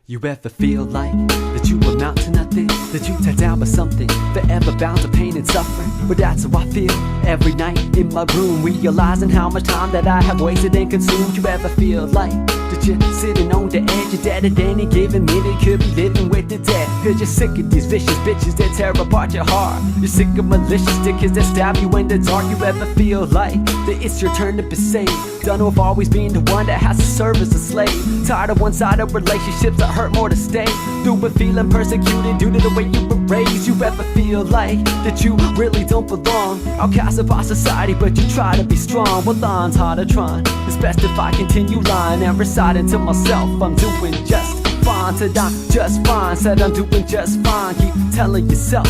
You ever feel like that you amount to nothing, that you tied down by something, forever bound to pain and suffering? But that's how I feel every night in my room, realizing how much time that I have wasted and consumed. You ever feel like that you're sitting on the edge, you're dead at any given minute, could be living with the dead? Cause you're sick of these vicious bitches that tear apart your heart. You're sick of malicious stickers that stab you in the dark. You ever feel like that it's your turn to be saved? Done with always being the one that has to serve as a slave. Tired of one-sided relationships that hurt more to stay. Through with feeling persecuted due to the way you were raised. You ever feel like that you really don't belong? Outcasted by society, but you try to be strong. Well, I'm tired of trying. It's best if I continue lying and reciting to myself I'm doing just fine. Said I'm just fine. Said I'm doing just fine. Keep telling yourself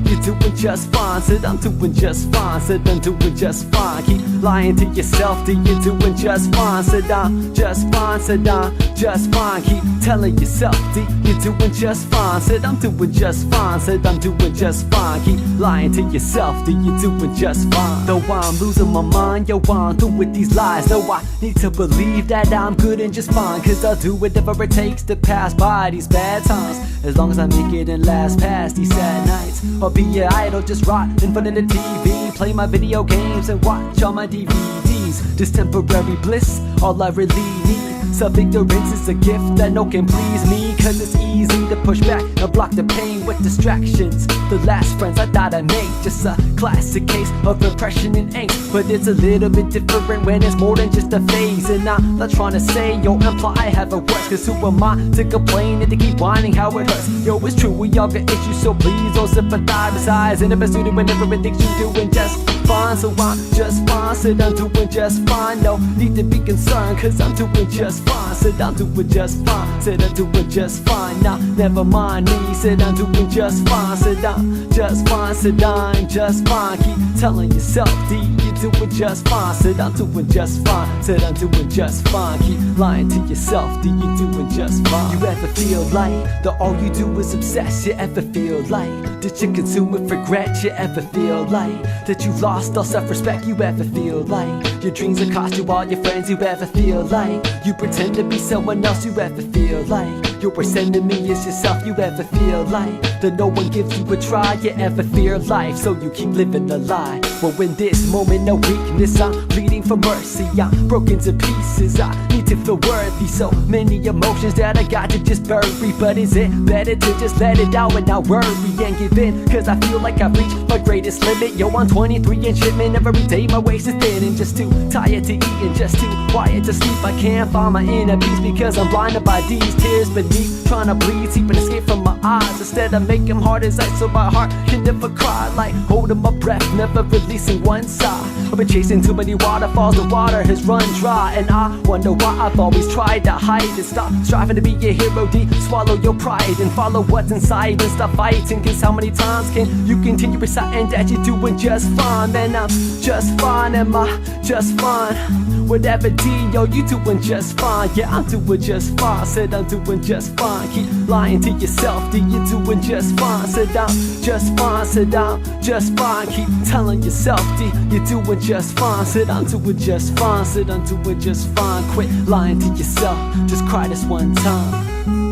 you're doing just fine. Said I'm doing just fine. Said I'm doing just fine. Keep lying to yourself you're doing just fine. Said I'm just fine. Said I'm just fine. Keep telling yourself you're doing just fine. Said I'm doing just fine. Said I'm doing just fine. Keep lying to yourself you're doing just fine. Though I'm losing my mind, yo, I'm through with these lies. Though I need to believe that I'm good and just fine, cause I'll do whatever it takes to pass by these bad times, as long as I make it and last past these sad nights. I'll be an idol, just rot in front of the TV, play my video games and watch all my DVDs. This temporary bliss, all I really need. Self-ignorance is a gift that no can please me, cause it's easy to push back and block the pain with distractions. The last friends I thought I made, just a classic case of repression and angst. But it's a little bit different when it's more than just a phase. And I'm not trying to say, yo, imply I have it worse, cause who am I to complain and to keep whining how it hurts? Yo, it's true, we all got issues, so please don't sympathize. Besides, and if a student whenever it thinks you're doing just fine, so I'm just fine. Said I'm doing just fine, no need to be concerned, cause I'm doing just fine. Said I'm doing just fine. Said I'm doing just fine. Nah, never mind me. Said I'm doing just fine. Said I'm just fine. Said I'm just fine. Keep telling yourself you're doing just fine. Said I'm doing just fine. Said I'm doing just fine. Keep lying to yourself you're doing just fine. You ever feel like that all you do is obsess? You ever feel like that you consume with regret? You ever feel like that you lost all self-respect? You ever feel like your dreams have cost you all your friends? You ever feel like you pretend to be someone else? You ever feel like your worst enemy is yourself? You ever feel like that no one gives you a try? You ever fear life, so you keep living a lie? Well, in this moment of weakness, I'm pleading for mercy. I'm broken to pieces, I need to feel worthy. So many emotions that I got to just bury, but is it better to just let it out and not worry and give in? Cause I feel like I've reached my greatest limit. Yo, I'm 23 and shipment every day, my waist is thin and just too tired to eat and just too quiet to sleep. I can't find my inner peace because I'm blinded by these tears beneath, trying to bleed, seep and escape from my eyes. Instead I make them hard as ice so my heart can never cry. Like holding my breath, never releasing one sigh. I've been chasing too many waterfalls, the water has run dry. And I wonder why I've always tried to hide and stop striving to be a hero. Swallow your pride and follow what's inside and stop fighting. Cause how many times can you continue reciting that you're doing just fine? Man, I'm just fine, am I just fine? Whatever D, yo, you doing just fine. Yeah, I'm doing just fine. Said I'm doing just fine. Keep lying to yourself that you're doing just fine. Said I'm just fine. Said I'm just fine. Keep telling yourself that you're doing just fine. Said I'm doing just fine. Said I'm doing just fine. Quit lying to yourself, just cry this one time.